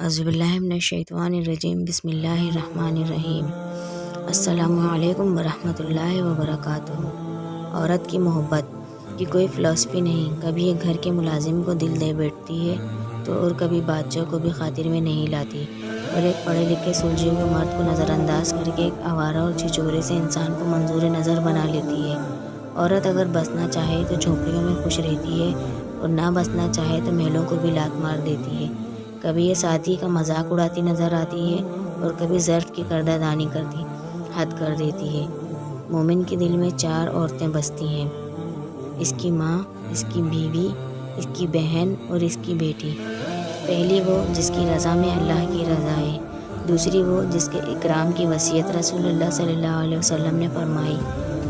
اعوذ باللہ من الشیطان الرجیم بسم اللہ الرحمن الرحیم السلام علیکم ورحمۃ اللہ وبرکاتہ۔ عورت کی محبت کی کوئی فلسفی نہیں، کبھی ایک گھر کے ملازم کو دل دے بیٹھتی ہے تو اور کبھی بادشاہ کو بھی خاطر میں نہیں لاتی، اور ایک پڑھے لکھے سلجھے ہوئے مرد کو نظر انداز کر کے ایک آوارہ اور چھچورے سے انسان کو منظور نظر بنا لیتی ہے۔ عورت اگر بسنا چاہے تو جھونپڑیوں میں خوش رہتی ہے اور نہ بسنا چاہے تو محلوں کو بھی لات مار دیتی ہے۔ کبھی یہ ساتھی کا مذاق اڑاتی نظر آتی ہے اور کبھی ظرف کی قدردانی کرتی حد کر دیتی ہے۔ مومن کے دل میں 4 عورتیں بستی ہیں، اس کی ماں، اس کی بیوی، اس کی بہن اور اس کی بیٹی۔ پہلی وہ جس کی رضا میں اللہ کی رضا ہے، دوسری وہ جس کے اکرام کی وصیت رسول اللہ صلی اللہ علیہ وسلم نے فرمائی،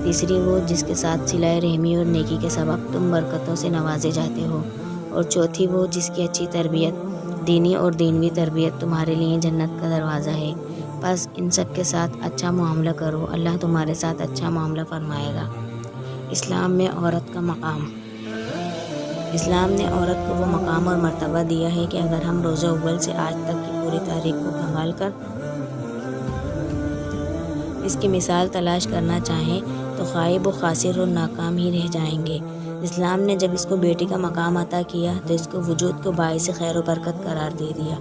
تیسری وہ جس کے ساتھ صلہ رحمی اور نیکی کے سبب تم برکتوں سے نوازے جاتے ہو، اور چوتھی وہ جس کی اچھی تربیت، دینی اور دینوی تربیت تمہارے لیے جنت کا دروازہ ہے۔ بس ان سب کے ساتھ اچھا معاملہ کرو، اللہ تمہارے ساتھ اچھا معاملہ فرمائے گا۔ اسلام میں عورت کا مقام۔ اسلام نے عورت کو وہ مقام اور مرتبہ دیا ہے کہ اگر ہم روز اول سے آج تک کی پوری تاریخ کو کھنگال کر اس کی مثال تلاش کرنا چاہیں تو خائب و خاسر اور ناکام ہی رہ جائیں گے۔ اسلام نے جب اس کو بیٹی کا مقام عطا کیا تو اس کو وجود کو باعث خیر و برکت قرار دے دیا۔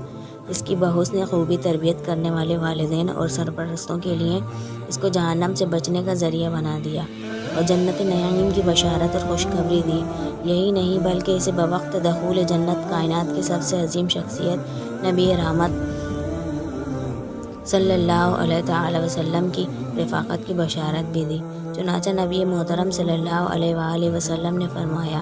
اس کی بحسن خوبی تربیت کرنے والے والدین اور سرپرستوں کے لیے اس کو جہنم سے بچنے کا ذریعہ بنا دیا اور جنت نعیم کی بشارت اور خوشخبری دی۔ یہی نہیں بلکہ اسے بوقت دخول جنت کائنات کی سب سے عظیم شخصیت نبی رحمت صلی اللہ علیہ تعالی وسلم کی رفاقت کی بشارت بھی دی۔ چنانچہ نبی محترم صلی اللہ علیہ وآلہ وسلم نے فرمایا،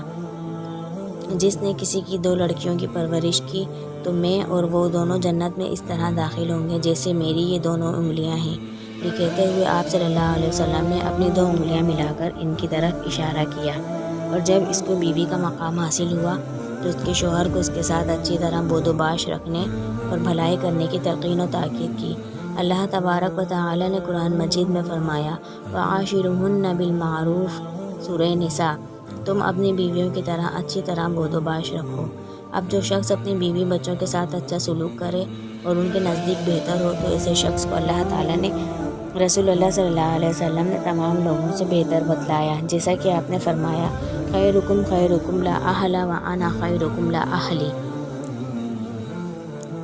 جس نے کسی کی 2 لڑکیوں کی پرورش کی تو میں اور وہ دونوں جنت میں اس طرح داخل ہوں گے جیسے میری یہ دونوں انگلیاں ہیں۔ یہ کہتے ہوئے آپ صلی اللہ علیہ وسلم نے اپنی 2 انگلیاں ملا کر ان کی طرف اشارہ کیا، اور جب اس کو بیوی کا مقام حاصل ہوا تو اس کے شوہر کو اس کے ساتھ اچھی طرح بود و باش رکھنے اور بھلائی کرنے کی تلقین و تاکید کی۔ اللہ تبارک و تعالی نے قرآن مجید میں فرمایا، وَعَاشِرُهُنَّ بِالْمَعْرُوفِ سورہ نساء، تم اپنی بیویوں کی طرح اچھی طرح بود و باش رکھو۔ اب جو شخص اپنی بیوی بچوں کے ساتھ اچھا سلوک کرے اور ان کے نزدیک بہتر ہو تو ایسے شخص کو اللہ تعالیٰ نے رسول اللہ صلی اللہ علیہ وسلم نے تمام لوگوں سے بہتر بتلایا، جیسا کہ آپ نے فرمایا، خیرکم خیرکم لا اہل وانا خیرکم لا اہلی۔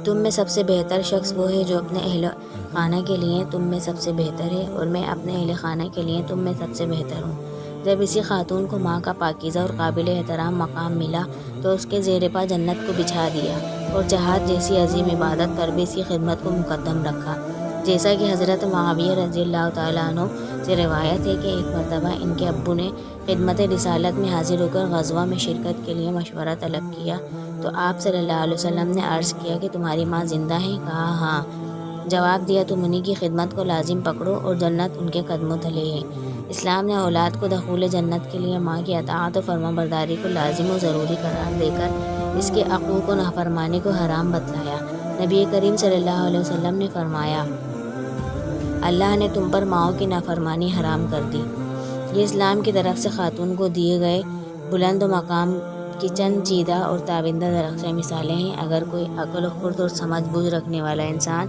تم میں سب سے بہتر شخص وہ ہے جو اپنے اہل خانہ کے لیے تم میں سب سے بہتر ہے، اور میں اپنے اہل خانہ کے لیے تم میں سب سے بہتر ہوں۔ جب اسی خاتون کو ماں کا پاکیزہ اور قابل احترام مقام ملا تو اس کے زیر پا جنت کو بچھا دیا اور جہاد جیسی عظیم عبادت پر بھی اس کی خدمت کو مقدم رکھا۔ جیسا کہ حضرت معاویہ رضی اللہ تعالیٰ عنہ سے روایت ہے کہ ایک مرتبہ ان کے ابو نے خدمت رسالت میں حاضر ہو کر غزوہ میں شرکت کے لیے مشورہ طلب کیا تو آپ صلی اللہ علیہ وسلم نے عرض کیا کہ تمہاری ماں زندہ ہے؟ کہا ہاں۔ جواب دیا تم انہی کی خدمت کو لازم پکڑو اور جنت ان کے قدموں تلے ہے۔ اسلام نے اولاد کو دخول جنت کے لیے ماں کی اطاعت و فرما برداری کو لازم و ضروری قرار دے کر اس کے عقوق و نافرمانی کو حرام بتلایا۔ نبی کریم صلی اللہ علیہ وسلم نے فرمایا، اللہ نے تم پر ماؤں کی نافرمانی حرام کر دی۔ یہ اسلام کی طرف سے خاتون کو دیے گئے بلند و مقام کی چند چیدہ اور تابندہ درخشاں مثالیں ہیں۔ اگر کوئی عقل و خرد اور سمجھ بوجھ رکھنے والا انسان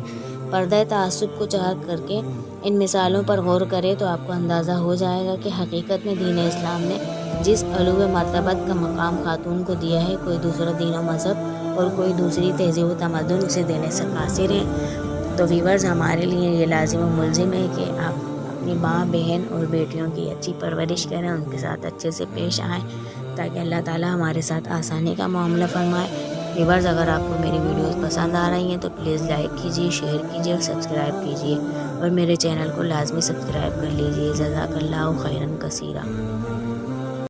پردہ تعصب کو چاک کر کے ان مثالوں پر غور کرے تو آپ کو اندازہ ہو جائے گا کہ حقیقت میں دین اسلام نے جس علو مرتبت کا مقام خاتون کو دیا ہے کوئی دوسرا دین و مذہب اور کوئی دوسری تہذیب و تمدن اسے دینے سے قاصر ہے۔ تو ویورز، ہمارے لیے یہ لازم و ملزم ہے کہ آپ اپنی ماں، بہن اور بیٹیوں کی اچھی پرورش کریں، ان کے ساتھ اچھے سے پیش آئیں تاکہ اللہ تعالیٰ ہمارے ساتھ آسانی کا معاملہ فرمائے۔ ویورز، اگر آپ کو میری ویڈیوز پسند آ رہی ہیں تو پلیز لائک کیجیے، شیئر کیجیے اور سبسکرائب کیجیے، اور میرے چینل کو لازمی سبسکرائب کر لیجیے۔ جزاک اللہ خیرا کثیرا۔